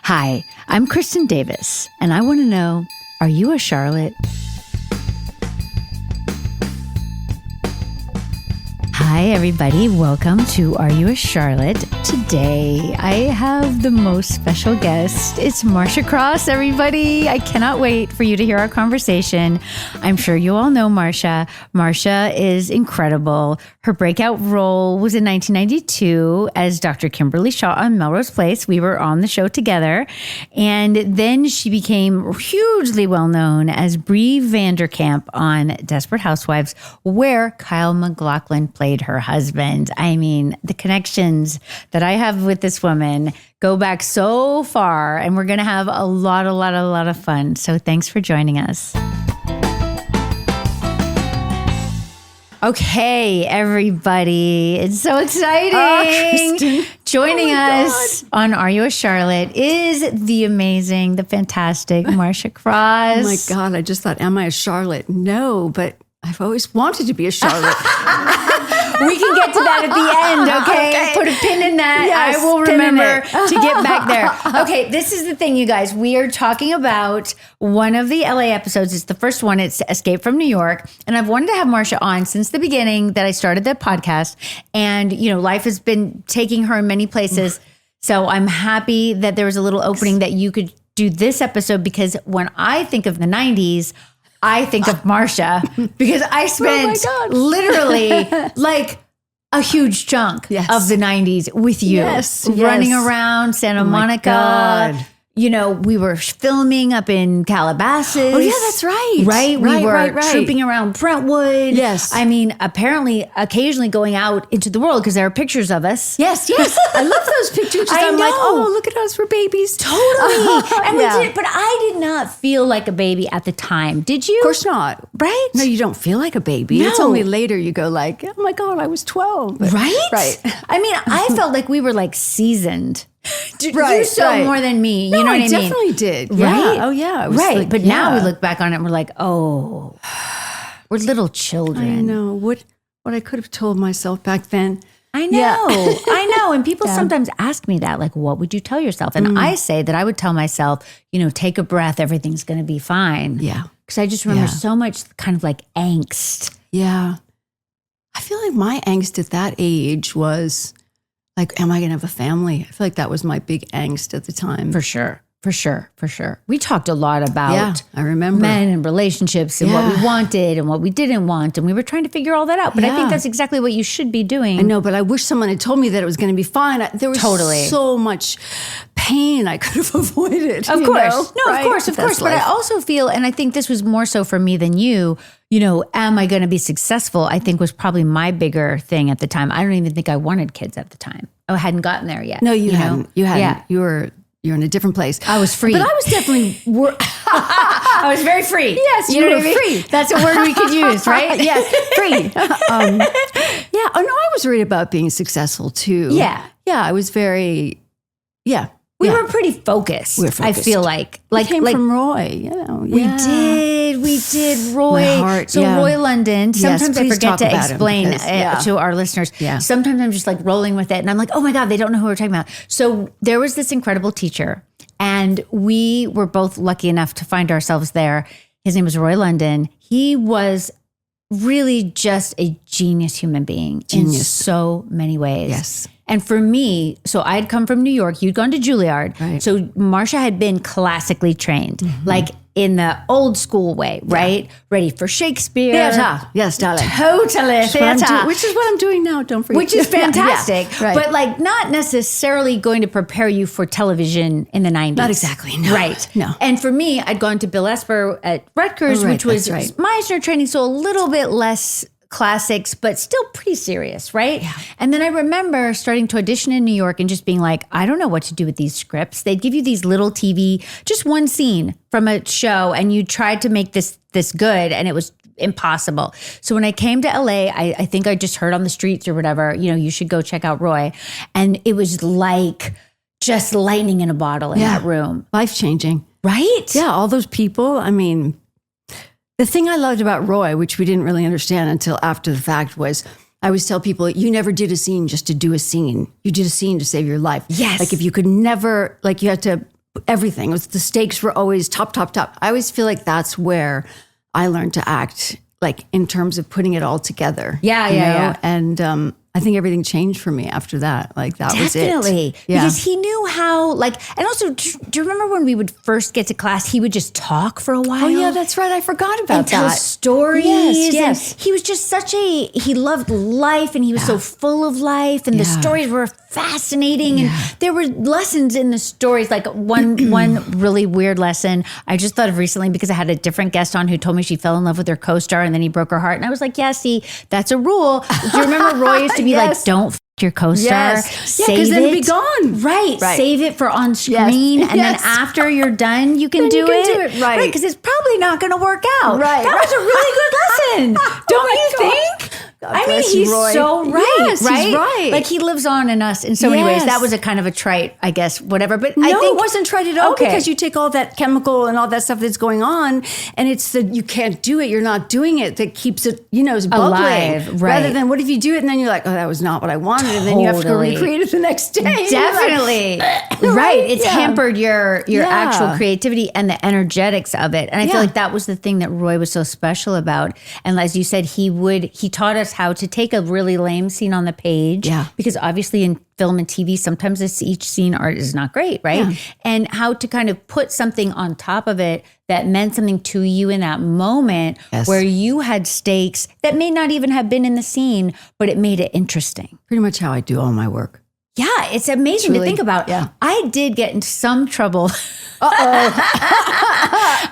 Hi, I'm Kristin Davis, and I want to know, are you a Charlotte? Hi, everybody. Welcome to Are You a Charlotte? Today, I have the most special guest. It's Marcia Cross, everybody. I cannot wait for you to hear our conversation. I'm sure you all know Marcia. Marcia is incredible. Her breakout role was in 1992 as Dr. Kimberly Shaw on Melrose Place. We were on the show together. And then she became hugely well known as Bree Vanderkamp on Desperate Housewives, where Kyle MacLachlan played her husband. I mean, the connections that I have with this woman go back so far, and we're going to have a lot of fun. So thanks for joining us. Okay, everybody. It's so exciting. Joining us on Are You a Charlotte is the amazing, the fantastic Marcia Cross. Oh my God, I just thought, am I a Charlotte? No, but I've always wanted to be a Charlotte. We can get to that at the end, okay? Put a pin in that. Yes, I will remember to get back there. Okay, this is the thing, you guys. We are talking about one of the LA episodes. It's the first one. It's Escape from New York. And I've wanted to have Marcia on since the beginning that I started the podcast. And, you know, life has been taking her in many places. So I'm happy that there was a little opening that you could do this episode, because when I think of the 90s, I think of Marcia, because I spent literally like a huge chunk of the 90s with you, running around Santa Monica. You know, we were filming up in Calabasas. Oh, yeah, that's right. Right? We were trooping around Brentwood. Yes. I mean, apparently, occasionally going out into the world, because there are pictures of us. Yes. I love those pictures. I'm like, oh, look at us. We're babies. Totally. And we did, but I did not feel like a baby at the time. Did you? Of course not. Right? No, you don't feel like a baby. No. It's only later you go like, oh my God, I was 12. But, right? Right. I mean, I felt like we were like seasoned. You saw more than me. You know what I mean? Definitely did. Right? Yeah. Oh, yeah. It was right. Like, but now we look back on it and we're like, oh, we're little children. I know. What I could have told myself back then. I know. Yeah. I know. And people sometimes ask me that, like, what would you tell yourself? And I say that I would tell myself, you know, take a breath. Everything's going to be fine. Yeah. Because I just remember so much kind of like angst. Yeah. I feel like my angst at that age was like, am I going to have a family? I feel like that was my big angst at the time. For sure. We talked a lot about I remember men and relationships and what we wanted and what we didn't want. And we were trying to figure all that out. But I think that's exactly what you should be doing. I know, but I wish someone had told me that it was going to be fine. There was so much pain I could have avoided. Of course. Of course. But I also feel, and I think this was more so for me than you know, am I going to be successful? I think was probably my bigger thing at the time. I don't even think I wanted kids at the time. I hadn't gotten there yet. No, you hadn't. You hadn't. Yeah. You're in a different place. I was free. But I was definitely... I was very free. Yes, you were free. That's a word we could use, right? Yes, free. Yeah. Oh, no, I was worried about being successful, too. Yeah. Yeah, I was very... Yeah. We were pretty focused. We were focused. I feel like we came from Roy, you know. We did. Roy. My heart, Roy London. Sometimes I forget to explain to our listeners. Yeah. Sometimes I'm just like rolling with it, and I'm like, oh my God, they don't know who we're talking about. So there was this incredible teacher, and we were both lucky enough to find ourselves there. His name was Roy London. He was really just a genius human being in so many ways. Yes. And for me, so I'd come from New York, you'd gone to Juilliard. Right. So Marcia had been classically trained, like in the old school way, right? Ready for Shakespeare. Theater. Yes, darling. Totally. Theater. Which is what I'm doing now, don't forget. Which is fantastic. Right. But like not necessarily going to prepare you for television in the 90s. Not exactly. No. Right. No. And for me, I'd gone to Bill Esper at Rutgers, which was Meisner training, so a little bit less classics, but still pretty serious, right? Yeah. And then I remember starting to audition in New York and just being like, I don't know what to do with these scripts. They'd give you these little TV, just one scene from a show, and you tried to make this good, and it was impossible. So when I came to LA, I think I just heard on the streets or whatever, you know, you should go check out Roy. And it was like just lightning in a bottle in that room. Life-changing. Right? Yeah, all those people, I mean... The thing I loved about Roy, which we didn't really understand until after the fact, was I always tell people, you never did a scene just to do a scene. You did a scene to save your life. Yes. Like if you could never, like you had to everything. It was, the stakes were always top. I always feel like that's where I learned to act, like in terms of putting it all together. Yeah. And I think everything changed for me after that. Like that was it. Definitely. Because he knew how, like, and also, do you remember when we would first get to class, he would just talk for a while? Oh yeah, that's right. I forgot about and tell that. stories. Yes. And he was just he loved life, and he was so full of life, and the stories were fascinating. And there were lessons in the stories. Like one really weird lesson I just thought of recently, because I had a different guest on who told me she fell in love with her co-star and then he broke her heart. And I was like, yeah, see, that's a rule. Do you remember Roy used to be like, don't f your co-star, save then it. Be gone. Right. Save it for on screen. And then after you're done, you can do it. Right. Because it's probably not going to work out. Right. That was a really good lesson. Don't you think? I mean, he's Roy. so right, Yes, right? he's right. Like he lives on in us in so many ways. That was a kind of a trite, I guess, whatever. But No, I think it wasn't trite at all, because you take all that chemical and all that stuff that's going on, and it's the, you can't do it, you're not doing it, that keeps it, it's bubbling. Alive, right. Rather than, what if you do it and then you're like, oh, that was not what I wanted, and then you have to go recreate it the next day. Definitely. Right. It's hampered your actual creativity and the energetics of it. And I feel like that was the thing that Roy was so special about. And as you said, he taught us how to take a really lame scene on the page. Yeah. Because obviously in film and TV, sometimes each scene art is not great, right? Yeah. And how to kind of put something on top of it that meant something to you in that moment, where you had stakes that may not even have been in the scene, but it made it interesting. Pretty much how I do all my work. Yeah, it's amazing to think about. Yeah. I did get into some trouble.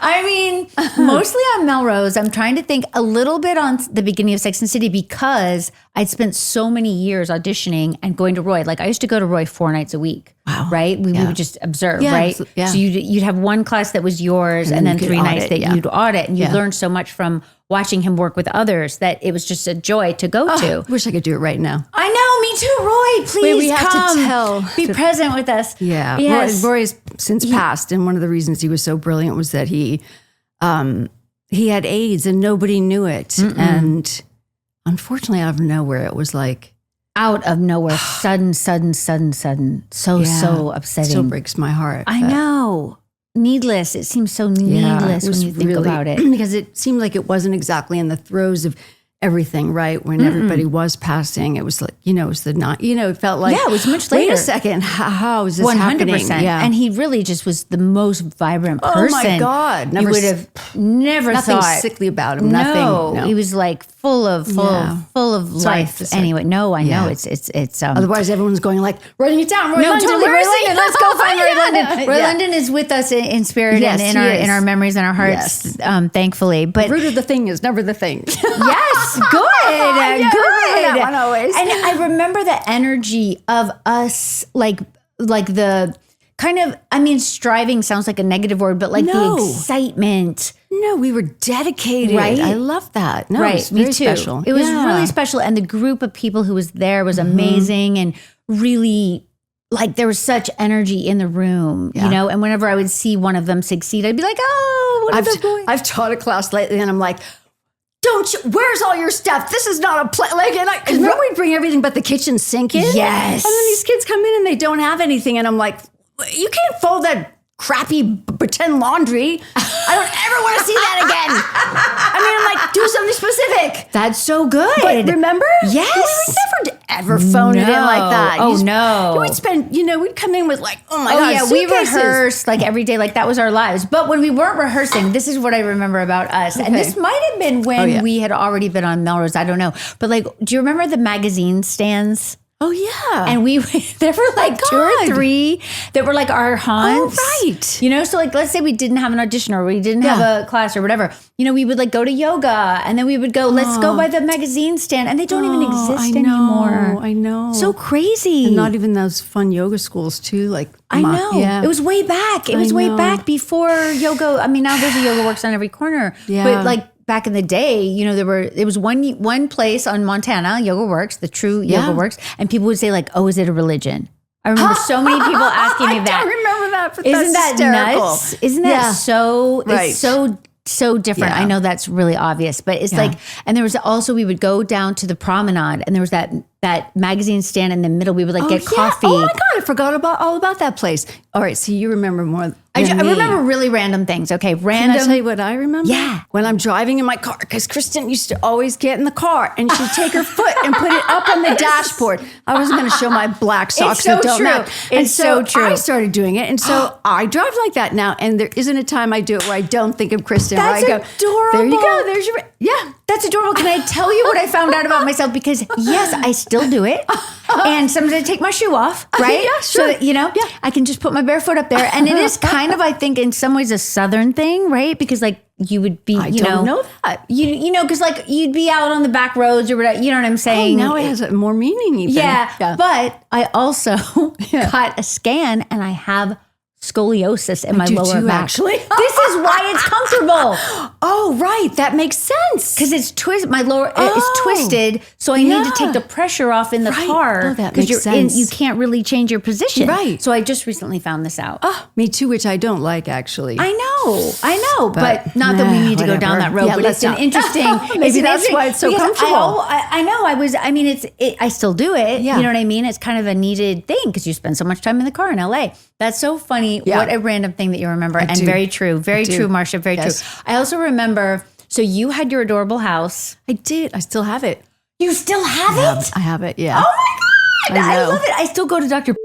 I mean, mostly on Melrose. I'm trying to think a little bit on the beginning of Sex and the City, because I'd spent so many years auditioning and going to Roy. Like I used to go to Roy 4 nights a week. Wow. Right? We would just observe, right? Yeah. So you'd have one class that was yours, and then 3 nights that you'd audit. And you learned so much from watching him work with others that it was just a joy to go to. I wish I could do it right now. I know, me too, Roy. Please we have come. to Be present with us. Yeah. Yes. Roy has since passed, and one of the reasons he was so brilliant was that he had AIDS and nobody knew it. And unfortunately, out of nowhere, it was like, out of nowhere, sudden. So upsetting. Still breaks my heart. I know. Needless. It seems so needless when you think about it. Because it seemed like it wasn't exactly in the throes of everything, right? When everybody was passing, it was like, it was it felt like, it was much later. Wait a second, how is this 100%, happening? Yeah. And he really just was the most vibrant person. Oh my God. You would have never nothing thought. sickly about him. No. He was like full of life. Anyway, I know. It's otherwise everyone's going like, writing it down. Roy London, totally. Roy London, let's go find Roy London. Roy London is with us in spirit and in our memories and our hearts, thankfully. But the root of the thing is never the thing. Yes. Good. Good. That one always. And I remember the energy of us, like the kind of, striving sounds like a negative word, but like the excitement. No, we were dedicated. Right? I love that. No, right. It was very Me too. special. It was really special. And the group of people who was there was amazing, and really, like, there was such energy in the room, and whenever I would see one of them succeed, I'd be like, oh, what are they doing? I've taught a class lately, and I'm like, where's all your stuff? This is not a play. Like, because we'd bring everything but the kitchen sink in. Yes. And then these kids come in and they don't have anything. And I'm like, you can't fold that crappy pretend laundry. I don't ever want to see that again. I'm like, do something specific. That's so good. But remember? Yes. We would never ever phone it in like that. No. We'd spend, we'd come in with like, oh my God, yeah, we rehearsed like every day, like that was our lives. But when we weren't rehearsing, this is what I remember about us. Okay. And this might have been when we had already been on Melrose. I don't know. But like, do you remember the magazine stands? Oh, yeah. And there were like 2 or 3 that were like our haunts. Oh, right. So like, let's say we didn't have an audition or we didn't have a class or whatever. We would like go to yoga, and then we would go, let's go by the magazine stand. And they don't even exist anymore. I know. So crazy. And not even those fun yoga schools too. Like, I know. Yeah. It was way back. It was way back before yoga. Now there's a Yoga Works on every corner. Yeah. But like, back in the day, there was one place on Montana, Yoga Works, the true Yoga Works, and people would say like, "Oh, is it a religion?" I remember so many people asking me that. I don't remember that. But Isn't that's that hysterical. nuts? Isn't that so? Right. It's so different. Yeah. I know that's really obvious, but it's like, and there was also, we would go down to the promenade, and there was that that magazine stand in the middle. We would like get coffee. Oh my God, I forgot all about that place. All right, so you remember more. I remember really random things. Okay, random. Can I tell you what I remember? Yeah. When I'm driving in my car, because Kristin used to always get in the car and she'd take her foot and put it up on the dashboard. I wasn't going to show my black socks. It's so that don't true. match. It's And so true. I started doing it, and so I drive like that now. And there isn't a time I do it where I don't think of Kristin. That's where I go, adorable. There you go. There's your That's adorable. Can I tell you what I found out about myself? Because yes, I still do it. And sometimes I take my shoe off, right? Yeah, So sure. that, I can just put my bare foot up there. And it is kind of, I think, in some ways a Southern thing, right? Because like you would be, I don't know that. You know, because like you'd be out on the back roads or whatever, you know what I'm saying? Now it has more meaning even. Yeah. But I also got a scan and I have scoliosis in my do lower too, back. actually. This is why it's comfortable. Oh, right. That makes sense. Because it's twisted, my lower is twisted, so I need to take the pressure off in the car. Oh, that makes sense. You can't really change your position. Right. So I just recently found this out. Me too, which I don't like actually. I know, but not that we need to go down that road. Yeah, but let's it's an not. interesting. Maybe that's why it's so because comfortable. I know. I still do it. Yeah. You know what I mean? It's kind of a needed thing because you spend so much time in the car in LA. That's so funny. Yeah. What a random thing that you remember. And do. very true. Very true, Marcia. Very true. I also remember, so you had your adorable house. I did. I still have it. You still have it? I have it. Yeah. Oh my God. I know. love it. I still go to Dr.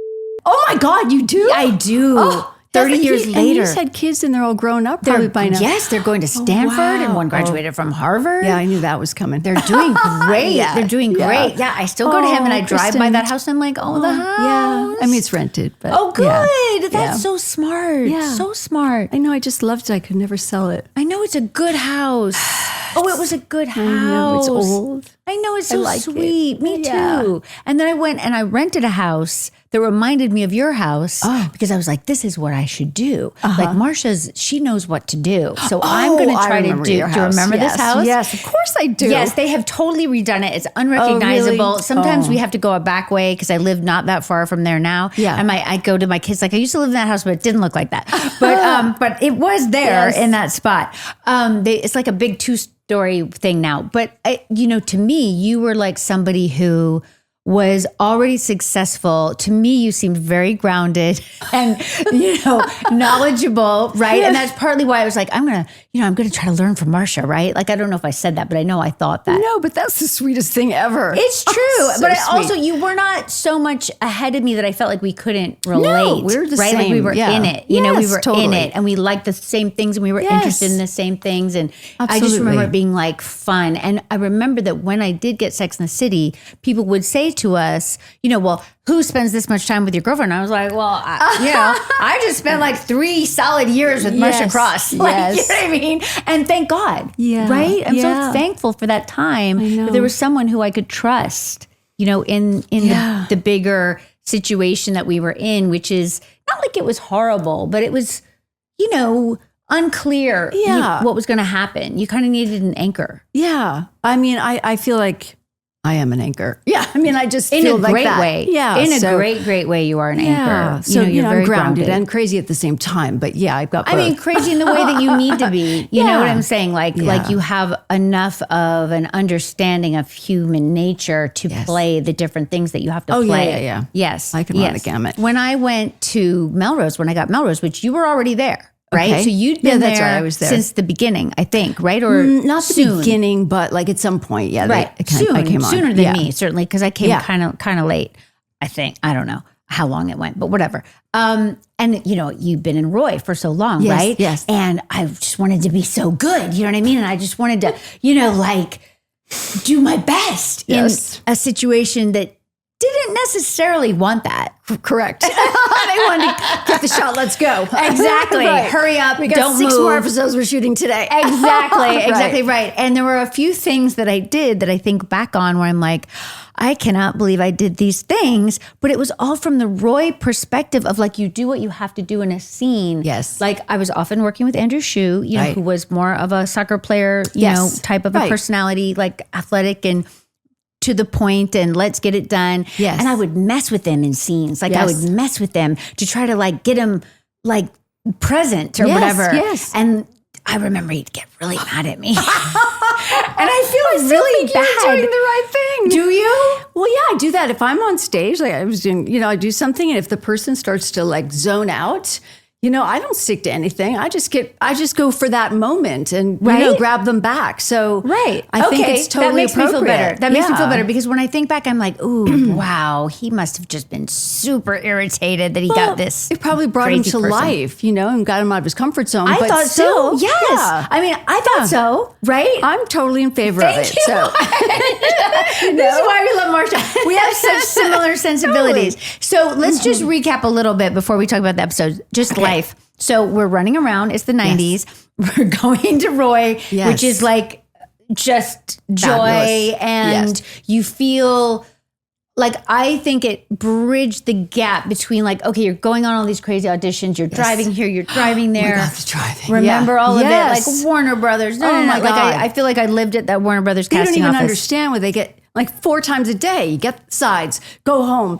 Oh my God, you do? I do. 30 years later. And he's had kids and they're all grown up probably by now. Yes, they're going to Stanford and one wow. graduated from Harvard. Yeah, I knew that was coming. They're doing great. Yeah. They're doing great. Yeah, I still go to him and I drive by Kristin. that house and I'm like, the house. Yeah. I mean, it's rented, but Oh, good. yeah. That's so smart. Yeah. So smart. I know. I just loved it. I could never sell it. I know it's a good house. Oh, it was a good house. I know. It's old. I know, it's so like sweet. it. Me Yeah. too. And then I went and I rented a house that reminded me of your house because I was like, this is what I should do. Like Marcia's, she knows what to do. So I'm going to try to do. Do you remember this house? Yes, of course I do. Yes, they have totally redone it. It's unrecognizable. Oh, really? Sometimes we have to go a back way because I live not that far from there now. Yeah. And I go to my kids like, I used to live in that house, but it didn't look like that. But it was there in that spot. It's like a big two-story thing now. But to me, you were like somebody who was already successful. To me, you seemed very grounded and, knowledgeable, right? And that's partly why I was like, I'm going to try to learn from Marcia, right? Like, I don't know if I said that, but I know I thought that. No, but that's the sweetest thing ever. It's true. So but sweet. you were not so much ahead of me that I felt like we couldn't relate. No, we're the right? same. Like we were Yeah. in it. We Yes, were totally. in it and we liked the same things and we were interested in the same things. And I just remember it being like fun. And I remember that when I did get Sex in the City, people would say to us, well, who spends this much time with your girlfriend? And I was like, well, I just spent like 3 solid years with Marcia Cross. Like, you know what I mean? And thank God. Yeah. Right? I'm Yeah. so thankful for that time. I know. That there was someone who I could trust, in the bigger situation that we were in, which is not like it was horrible, but it was, unclear what was going to happen. You kind of needed an anchor. Yeah. I mean, I feel like I am an anchor. Yeah. I mean, I just In feel a like great that. way. Yeah. In a so- great way, you are an Yeah. anchor. So, you're I'm very grounded and crazy at the same time. But yeah, I've got both. I mean, crazy in the way that you need to be. You know what I'm saying? Like you have enough of an understanding of human nature to play the different things that you have to play. Yeah. Yes. I can run the gamut. When I went to Melrose, when I got Melrose, which you were already there, right? Okay. So you'd been that's there, right, I was there. since the beginning, I think, right? Or Not the soon. beginning, but like at some point. Yeah. Right. I came on. Sooner than Yeah. me, certainly, because I came kind of late, I think. I don't know how long it went, but whatever. And you've been in Roy for so long, Yes, right? yes. And I just wanted to be so good, you know what I mean? And I just wanted to, do my best in a situation that didn't necessarily want that. Correct. They wanted to get the shot. Let's go. Exactly. Right. Hurry up. We got don't 6 move. more episodes we're shooting today. Exactly right. And there were a few things that I did that I think back on where I'm like, I cannot believe I did these things, but it was all from the Roy perspective of like, you do what you have to do in a scene. Yes. Like I was often working with Andrew Shue, who was more of a soccer player, type of a personality, like athletic and to the point and let's get it done. Yes. And I would mess with them in scenes. Like I would mess with them to try to like get them like present or whatever. Yes. And I remember he'd get really mad at me. And I feel really bad. You're doing the right thing. Do you? Well, yeah, I do that. If I'm on stage, like I was doing, I do something, and if the person starts to like zone out, I don't stick to anything. I just go for that moment and grab them back. So I think it's totally that makes me feel better. That makes me feel Yeah. better because when I think back, I'm like, ooh, wow, he must have just been super irritated that he got this. It probably brought him to life, and got him out of his comfort zone. I but thought still, so. Yes. Yeah. I mean, I thought so. Right? I'm totally in favor of it. Thank you. So. This is why we love Marcia. We have such similar sensibilities. So let's just recap a little bit before we talk about the episode. Just life. So we're running around. It's the 90s. We're going to Roy, which is like just joy. Fabulous. And you feel like, I think it bridged the gap between like, okay, you're going on all these crazy auditions. You're driving here. You're driving there. Oh my God, the driving. Remember all of it? Yes. Like Warner Brothers. Oh my God. Like I feel like I lived at that Warner Brothers They don't casting even office. understand what they get like 4 times a day. You get sides, go home,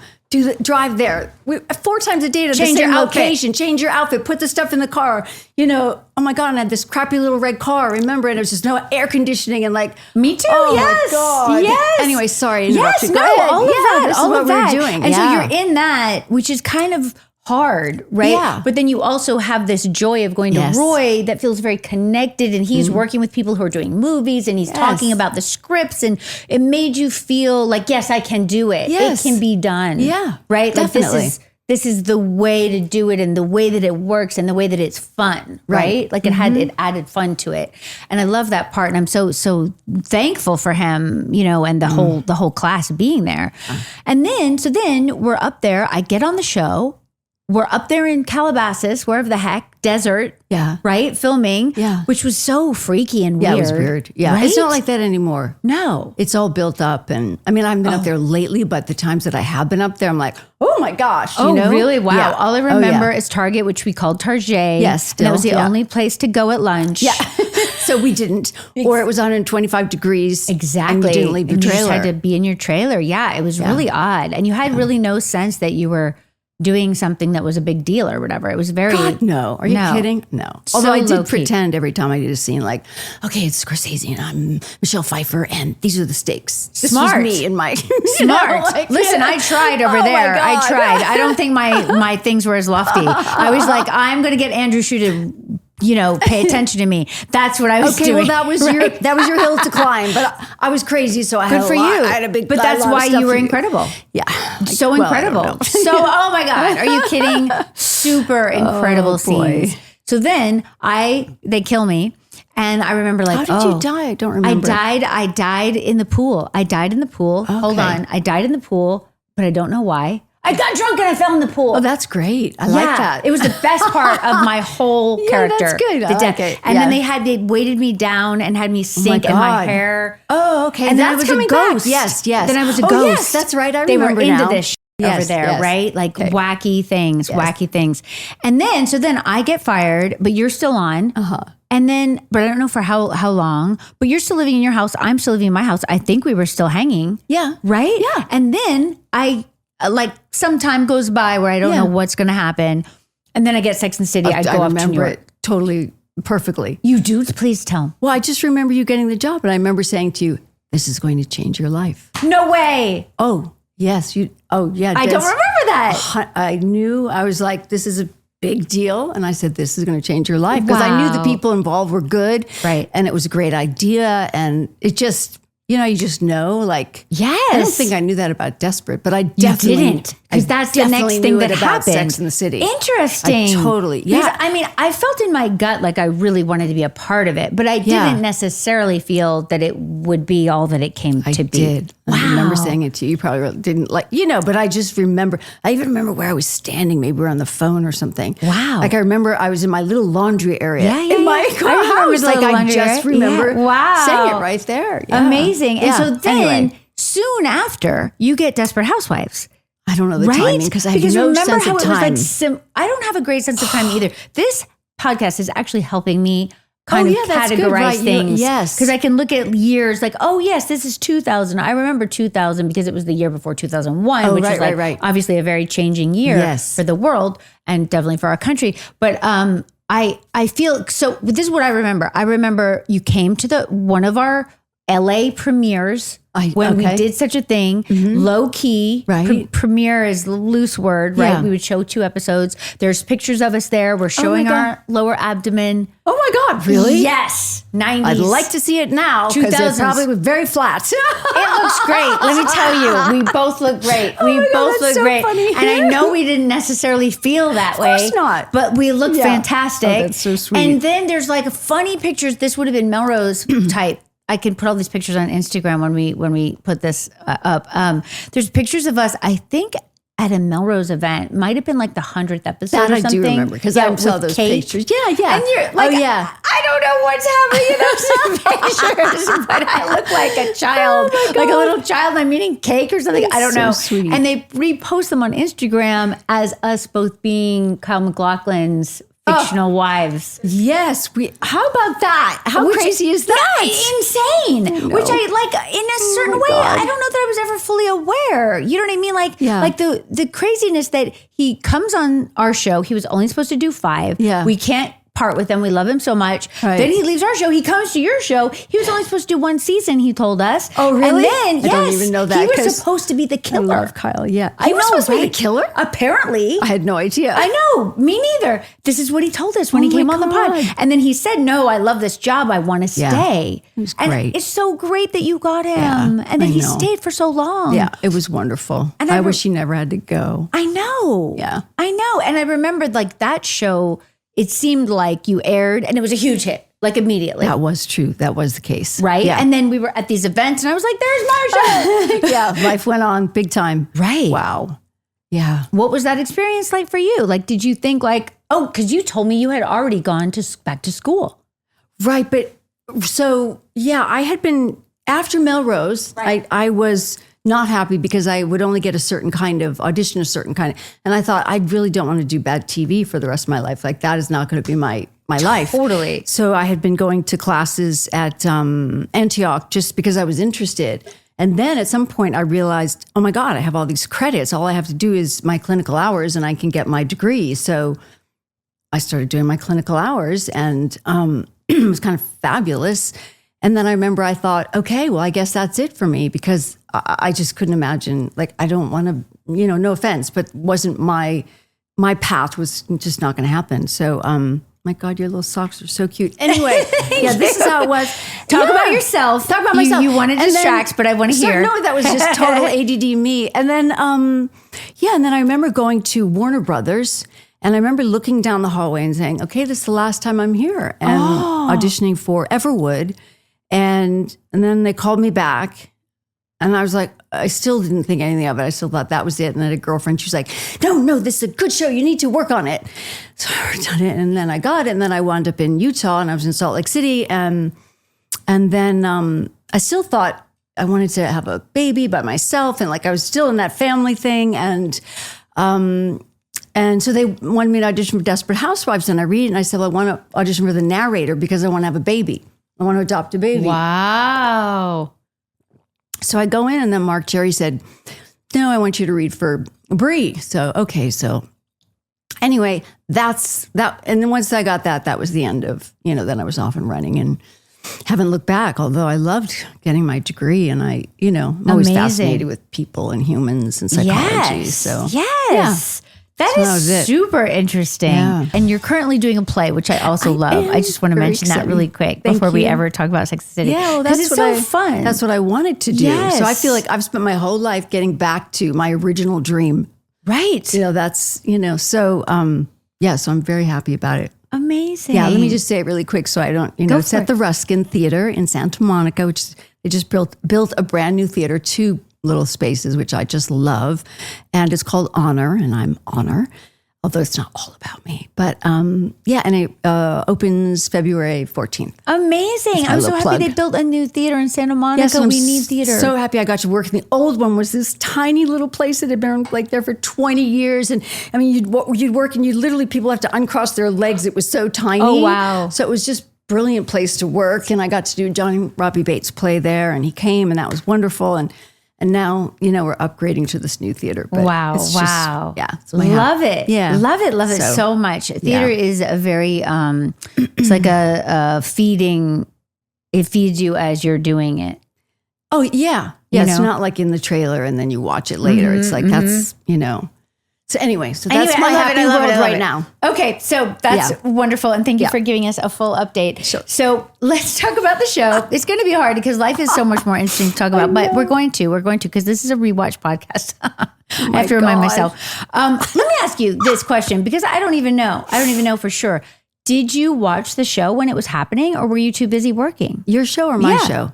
drive there. 4 times a day to Change the same your outfit. location, change your outfit, put the stuff in the car. Oh my God, and I had this crappy little red car, remember? And there was just no air conditioning and like. Me too. Oh yes. my God. Yes. Anyway, sorry. I Yes. interrupted. No. Go ahead. All of that. This all is what of that. we're doing. And so you're in that, which is kind of hard, right? Yeah. But then you also have this joy of going to Roy that feels very connected, and he's working with people who are doing movies, and he's talking about the scripts, and it made you feel like, yes, I can do it. Yes. It can be done. Yeah, right. definitely. Like this is the way to do it, and the way that it works, and the way that it's fun, right? Like it added fun to it, and I love that part, and I'm so thankful for him, and the whole class being there, and then we're up there. I get on the show. We're up there in Calabasas, wherever the heck, desert, right, filming, which was so freaky and weird. Yeah, it was weird. Yeah, right? It's not like that anymore. No. It's all built up. And I mean, I haven't been up there lately, but the times that I have been up there, I'm like, oh my gosh. Oh, really? Wow. Yeah. All I remember is Target, which we called Target. Yes, and that was the still, only place to go at lunch. Yeah. So we didn't. Or it was 125 degrees. Exactly. And you didn't leave your And you trailer. just had to be in your trailer. Yeah, it was really odd. And you had really no sense that you were doing something that was a big deal or whatever. It was very... God, no. Are you kidding? No. Although I did pretend every time I did a scene like, okay, it's Scorsese and I'm Michelle Pfeiffer and these are the stakes. This Smart. was me and my... Smart. Listen, I tried over there. I tried. I don't think my things were as lofty. I was like, I'm going to get Andrew Shue to... pay attention to me. That's what I was doing. Well, that was your hill to climb. But I was crazy, so I had Good for a lot. you. I had a big. But that's why you were incredible. Yeah, So incredible. So, oh my God, are you kidding? Super incredible scenes. So then they kill me. And I remember like, how did you die? I don't remember. I died in the pool. Hold on. I died in the pool, but I don't know why. I got drunk and I fell in the pool. Oh, that's great. I like that. It was the best part of my whole character. That's good. I like it. And then they weighted me down and had me sink in my hair. Oh, okay. And then that's I was a ghost. Back. Yes. Then I was a ghost. ghost. Yes, that's right. I they remember were into now. this over there, right? Like wacky things. And then I get fired, but you're still on. And then, but I don't know for how long, but you're still living in your house. I'm still living in my house. I think we were still hanging. Yeah. Right? Yeah. And then some time goes by where I don't know what's going to happen. And then I get Sex and the City. I go up to New York. It totally perfectly. You do? Please tell. Well, I just remember you getting the job, and I remember saying to you, "This is going to change your life." No way. Oh, yes. Oh, yeah. I don't remember that. I knew. I was like, "This is a big deal," and I said, "This is going to change your life," because I knew the people involved were good, right? And it was a great idea, and it just. You just know, like, yes. I don't think I knew that about Desperate, but I definitely didn't. Because that's the next thing that happened. Sex and the City. Interesting. Totally. Yeah. Because, I mean, I felt in my gut like I really wanted to be a part of it, but I didn't necessarily feel that it would be all that it came to be. I did. Wow. I remember saying it to you. You probably really didn't but I just remember. I even remember where I was standing. Maybe we were on the phone or something. Wow. Like I remember I was in my little laundry area in my house. I just remember saying it right there. Yeah. Amazing. And so then soon after, you get Desperate Housewives. I don't know the timing because I have no sense of time. I don't have a great sense of time either. This podcast is actually helping me kind of categorize things. Yes. Because I can look at years like, oh, yes, this is 2000. I remember 2000 because it was the year before 2001, which is obviously a very changing year for the world and definitely for our country. But I feel, so this is what I remember. I remember you came to one of our LA premieres when we did such a thing, low key, right? Premiere is a loose word, right? We would show 2 episodes. There's pictures of us there. We're showing our lower abdomen. Oh my God, really? Yes. 90s. I'd like to see it now because it probably was very flat. It looks great. Let me tell you, we both look great. We both look so great. Funny. And I know we didn't necessarily feel that way. Of course not. But we look fantastic. Oh, that's so sweet. And then there's like funny pictures. This would have been Melrose type. I can put all these pictures on Instagram when we put this up. There's pictures of us, I think, at a Melrose event. Might have been like the 100th episode that or something. I do remember because I saw those pictures. Yeah. And you're like, I don't know what's happening in those pictures, but I look like a child, like a little child. I'm eating cake or something. I don't know. Sweet. And they repost them on Instagram as us both being Kyle MacLachlan's fictional wives. Yes. How about that? How crazy is that? Insane. Which I like in a certain way. God. I don't know that I was ever fully aware. You know what I mean? Like the craziness that he comes on our show. He was only supposed to do 5. Yeah. We can't part with him. We love him so much. Right. Then he leaves our show. He comes to your show. He was only supposed to do 1 season, he told us. Oh, really? And then, I don't even know that. He was supposed to be the killer. I love Kyle. Yeah. I was supposed to be the killer? Apparently. I had no idea. I know. Me neither. This is what he told us when he came on the pod. And then he said, no, I love this job. I want to stay. It was great. And it's so great that you got him. And then he stayed for so long. Yeah, it was wonderful. And I wish he never had to go. I know. Yeah. I know. And I remembered like that show, it seemed like you aired and it was a huge hit, like immediately. That was true. That was the case. Right? Yeah. And then we were at these events and I was like, there's Marcia. Yeah, life went on big time. Right. Wow. Yeah. What was that experience like for you? Like, did you think like, because you told me you had already gone back to school. Right. But so, yeah, I had been, after Melrose, I was not happy because I would only get a certain kind of audition, and I thought I really don't want to do bad TV for the rest of my life. Like that is not going to be my life. Totally. So I had been going to classes at Antioch just because I was interested. And then at some point I realized, oh my God, I have all these credits. All I have to do is my clinical hours and I can get my degree. So I started doing my clinical hours and it was kind of fabulous. And then I remember I thought, okay, well, I guess that's it for me because I just couldn't imagine, like, I don't want to, no offense, but wasn't my path was just not going to happen. So, my God, your little socks are so cute. Anyway, this is how it was. Talk about yourself. Talk about myself. You want to distract, but I want to hear. No, that was just total ADD me. And then, and then I remember going to Warner Brothers. And I remember looking down the hallway and saying, okay, this is the last time I'm here. And auditioning for Everwood. And then they called me back. And I was like, I still didn't think anything of it. I still thought that was it. And then I had a girlfriend, she was like, no, this is a good show. You need to work on it. So I worked on it. And then I got it. And then I wound up in Utah and I was in Salt Lake City. And then I still thought I wanted to have a baby by myself. And like I was still in that family thing. And so they wanted me to audition for Desperate Housewives. And I read it and I said, well, I want to audition for the narrator because I want to have a baby. I want to adopt a baby. Wow. So I go in and then Mark Cherry said, no, I want you to read for Bree. So, okay. So anyway, that's that. And then once I got that was the end of, then I was off and running and haven't looked back, although I loved getting my degree and I'm always fascinated with people and humans and psychology. Yes. So yes. That is super interesting. Yeah. And you're currently doing a play, which I also love. I just want to mention that really quick before we ever talk about Sex and the City. Yeah, well, that's it's so fun. That's what I wanted to do. Yes. So I feel like I've spent my whole life getting back to my original dream. Right. That's, so I'm very happy about it. Amazing. Yeah, let me just say it really quick so I don't, it's at the Ruskin Theater in Santa Monica, which they just built a brand new theater, 2 little spaces, which I just love. And it's called Honor, and I'm Honor, although it's not all about me. But and it opens February 14th. Amazing. I'm so happy they built a new theater in Santa Monica. Yes, we need theater. So happy I got to work in the old one. Was this tiny little place that had been like there for 20 years. And I mean, you'd work and people have to uncross their legs. It was so tiny. Oh, wow. So it was just brilliant place to work. And I got to do Johnny Robbie Bates' play there. And he came and that was wonderful. And now, we're upgrading to this new theater. But wow. it's Wow. Just, love it. Yeah. Love it so much. Theater is a very, it's like a feeding, it feeds you as you're doing it. Oh, yeah. Yeah, you it's know? not like in the trailer and then you watch it later. It's like that's, So anyway, that's my happy world right now. Okay, so that's wonderful. And thank you for giving us a full update. Sure. So let's talk about the show. It's going to be hard because life is so much more interesting to talk about, but we're going to, because this is a rewatch podcast. I have to remind myself. Let me ask you this question because I don't even know. I don't even know for sure. Did you watch the show when it was happening or were you too busy working? Your show or my show?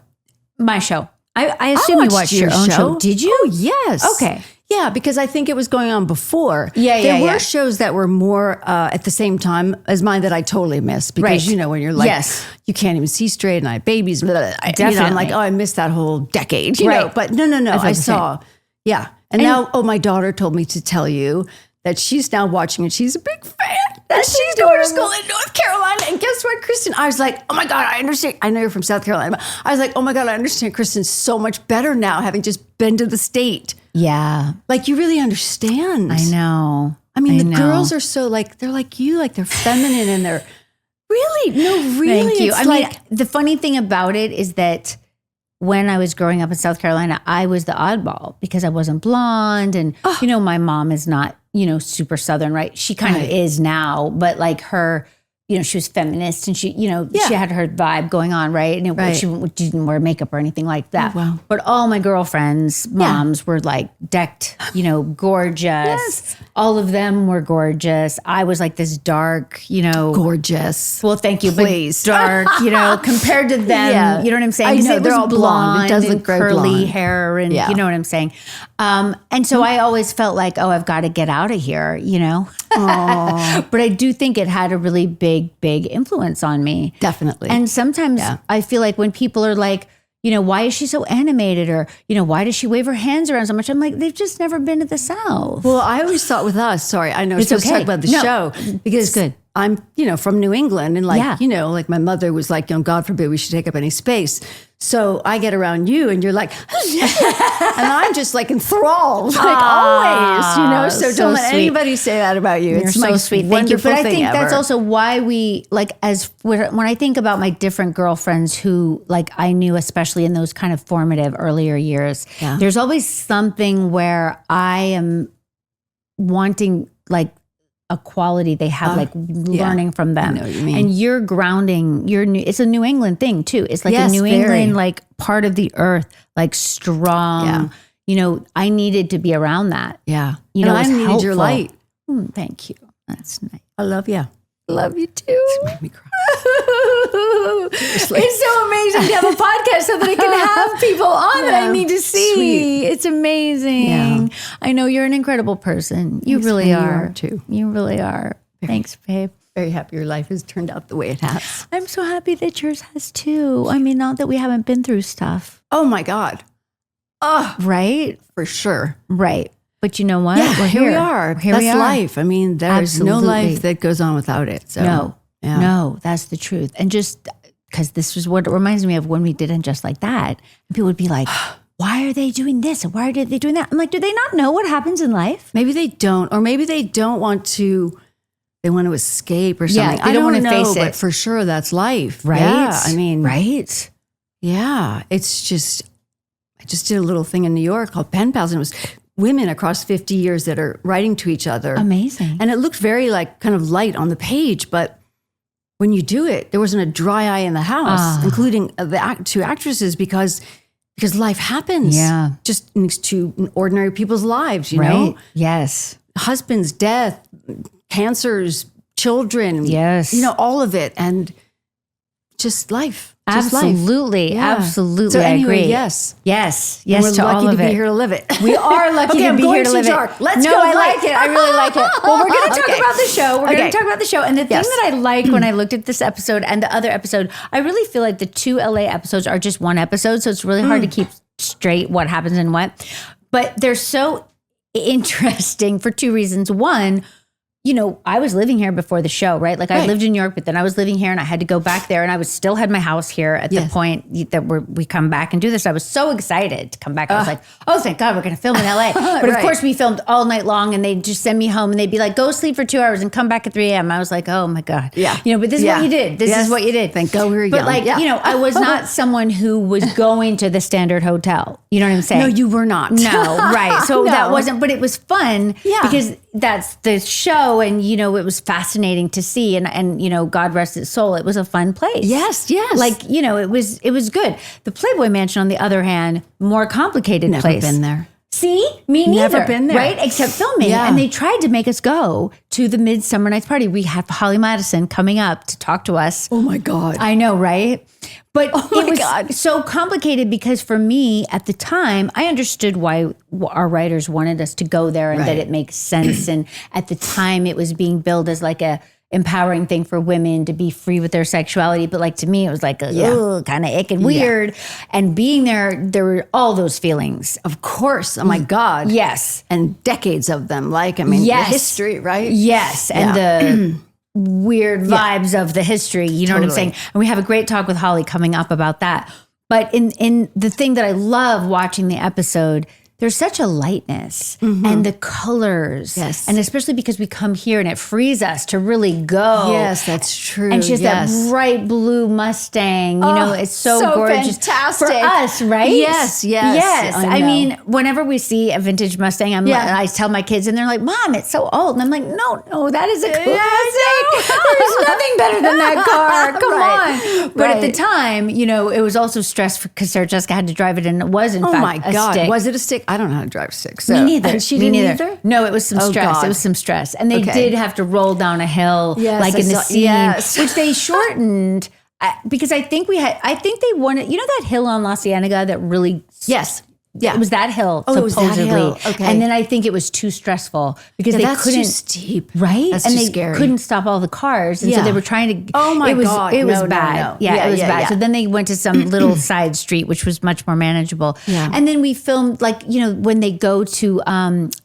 My show. I assume you watched your own show. Did you? Oh, yes. Okay. Yeah, because I think it was going on before. There were shows that were more at the same time as mine that I totally missed. Because, when you're like, you can't even see straight and I have babies. Blah, blah, blah. Definitely. I'm like, I missed that whole decade. You know? But no. I saw. Yeah. And now, my daughter told me to tell you that she's now watching it. She's a big fan. And she's going to school in North Carolina. And guess what, Kristin? I was like, oh my God, I understand. I know you're from South Carolina. But I was like, oh my God, I understand Kristin so much better now, having just been to the state. Yeah. Like you really understand. I know. I mean, the girls are so they're like you, like they're feminine and they're really. Thank you. It's mean, the funny thing about it is that when I was growing up in South Carolina, I was the oddball because I wasn't blonde. And, my mom is not, super Southern, right? She kind of is now, but like her, she was feminist and she, she had her vibe going on, right? And she didn't wear makeup or anything like that. Oh, wow. But all my girlfriends' moms were like decked, gorgeous. Yes. All of them were gorgeous. I was like this dark, gorgeous. Well, thank you. Please. But dark, compared to them, you know what I'm saying? I know, it they're was all blonde. It doesn't and grow curly blonde. hair and you know what I'm saying? And so I always felt like, I've got to get out of here, But I do think it had a really big influence on me. Definitely. And sometimes I feel like when people are like, why is she so animated? Or, why does she wave her hands around so much? I'm like, they've just never been to the South. Well, I always thought with us, sorry, I know we're supposed to talk about the show because it's good. I'm, from New England and like my mother was like, God forbid we should take up any space. So I get around you and you're like, and I'm just like enthralled, like always, so don't let anybody say that about you. You're it's so sweet. Thank you. But I think that's ever. also why we when I think about my different girlfriends who like I knew, especially in those kind of formative earlier years, there's always something where I am wanting like a quality they have, like learning from them. I know what you mean. And you're grounding, it's a New England thing too. It's like a New England, like part of the earth, like strong, I needed to be around that. Yeah. And I needed your light. Thank you. That's nice. I love you. Love you too. It made me cry. It's so amazing to have a podcast so that I can have people on that I need to see. Sweet. It's amazing. Yeah. I know you're an incredible person. You Thanks, really you are. are too. You really are. Thanks, babe. Very happy your life has turned out the way it has. I'm so happy that yours has too. I mean, not that we haven't been through stuff. Oh my God. Oh, right? For sure. Right. But you know what? Yeah, We're here we are. Here That's we are. Life. I mean, there's no Absolutely. life that goes on without it. So No, that's the truth. And just because this is what it reminds me of when we did And Just Like That. And people would be like, why are they doing this? And why are they doing that? I'm like, do they not know what happens in life? Maybe they don't. Or maybe they don't want to, they want to escape or something. Yeah, they don't want to face it. But for sure, that's life. Right? Yeah, I mean. Right? Yeah. It's just, I just did a little thing in New York called Pen Pals. And it was women across 50 years that are writing to each other. Amazing. And it looked very like kind of light on the page, but when you do it, there wasn't a dry eye in the house, including the two actresses, because life happens. Yeah. Just to ordinary people's lives, you know? Yes. Husbands, death, cancers, children. Yes. All of it. And just life. Just Absolutely. life. Yeah. Absolutely. So anyway, I agree. yes. Yes. And Yes we're to all lucky of to be it. here to live it. We are lucky Okay, to I'm be going here to too live dark. it. Let's no, go. I like it. I really like it. Well, we're going to talk Okay. about the show. We're going Okay. to talk about the show. And the thing Yes. that I like when I looked at this episode and the other episode, I really feel like the two LA episodes are just one episode. So it's really hard to keep straight what happens and what. But they're so interesting for two reasons. One, I was living here before the show, right? Like I lived in New York, but then I was living here and I had to go back there and I still had my house here at the point that we come back and do this. I was so excited to come back. I was like, oh, thank God, we're going to film in LA. But of course we filmed all night long and they'd just send me home and they'd be like, go sleep for 2 hours and come back at 3 a.m. I was like, oh my God. Yeah. But this is what you did. This is what you did. Thank God we were young. But I was not someone who was going to the Standard Hotel. You know what I'm saying? No, you were not. No, right. So that wasn't, but it was fun because that's the show and, it was fascinating to see and God rest its soul. It was a fun place. Yes. It was good. The Playboy Mansion, on the other hand, more complicated place. Never been there. See? Me neither. Never been there. Right? Except filming. Yeah. And they tried to make us go to the Midsummer Night's Party. We have Holly Madison coming up to talk to us. Oh my God. I know, right? But it was so complicated because for me at the time, I understood why our writers wanted us to go there and that it makes sense. And at the time it was being billed as like a empowering thing for women to be free with their sexuality. But like to me, it was like, kind of ick and weird. Yeah. And being there were all those feelings. Of course. Oh my God. Yes. And decades of them. The history, right? Yes. And the weird vibes of the history. You know what I'm saying? And we have a great talk with Holly coming up about that. But in the thing that I love watching the episode, there's such a lightness and the colors. Yes. And especially because we come here and it frees us to really go. Yes, that's true. And she has that bright blue Mustang. It's so gorgeous. Fantastic. For us, right? Yes. I mean, whenever we see a vintage Mustang, I tell my kids and they're like, Mom, it's so old. And I'm like, no, that is a classic. There's nothing better than that car. Come on. But at the time, it was also stressful because Sarah Jessica had to drive it and it was in fact a stick. Was it a stick? I don't know how to drive a stick. So. Me neither. And she didn't either? No, it was some stress. God. It was some stress. And they did have to roll down a hill, like in the scene, which they shortened because I think they wanted, that hill on La Cienega that really... Yes. Yeah. It was that hill, supposedly. That hill. Okay. And then I think it was too stressful because they couldn't... Too steep. Right? That's and too they scary. Couldn't stop all the cars. And so they were trying to... Oh my God. It was No, bad. no. Yeah, it was bad. Yeah. So then they went to some little side street, which was much more manageable. Yeah. And then we filmed, when they go to...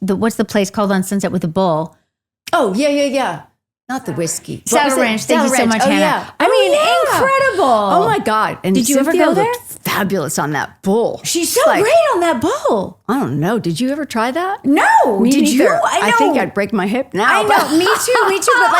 what's the place called on Sunset with the Bull? Oh, yeah. Not the whiskey. Saddle Ranch. Thank you so much, Hannah. Yeah. I mean, incredible. Oh my God. And did you ever Cynthia go there? Looked fabulous on that bull. She's so great on that bull. I don't know. Did you ever try that? No. Me did neither. you? I know. I think I'd break my hip now. I know. Me too.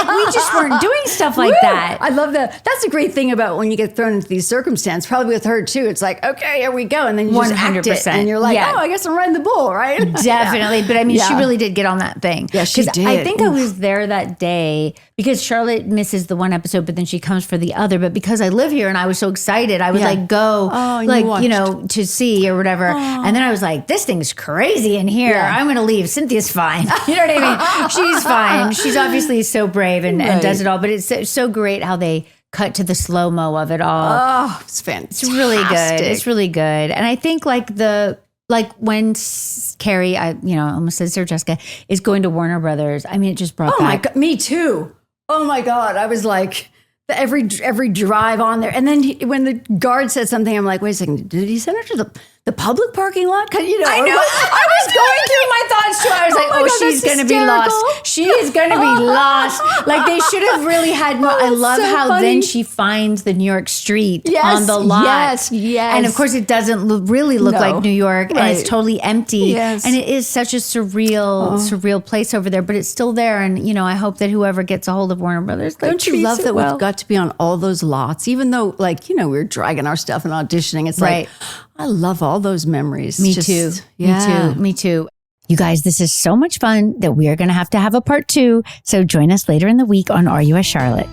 But we just weren't doing stuff like that. I love that. That's a great thing about when you get thrown into these circumstances. Probably with her too. It's like, okay, here we go. And then you just act it. And you're like, oh, I guess I'm riding the bull, right? Definitely. But I mean, she really did get on that thing. Yeah, she did. I think I was there that day because Charlotte misses the one episode, but then she comes for the other. But because I live here and I was so excited, I would go to see or whatever. And then I was like, this thing's crazy in here. Yeah. I'm going to leave. Cynthia's fine. You know what I mean? She's fine. She's obviously so brave and does it all. But it's so great how they cut to the slow-mo of it all. Oh, it's fantastic. It's really good. It's really good. And I think when Carrie, I almost said Sarah Jessica, is going to Warner Brothers, I mean, it just brought back. Oh my God, me too. Oh my God. I was like, every drive on there. And then when the guard said something, I'm like, wait a second, did he send her to the public parking lot? I know. I was going through my thoughts too. I was like, she's going to be lost. She is going to be lost. Like they should have really had more. I love how funny. Then she finds the New York street on the lot. Yes. And of course it doesn't really look like New York and it's totally empty. Yes. And it is such a surreal place over there, but it's still there. And, I hope that whoever gets a hold of Warner Brothers. Don't you love that we've got to be on all those lots, even though we were dragging our stuff and auditioning. It's like, I love all those memories. Me too. Me too. You guys, this is so much fun that we are going to have a part 2. So join us later in the week on Are You a Charlotte?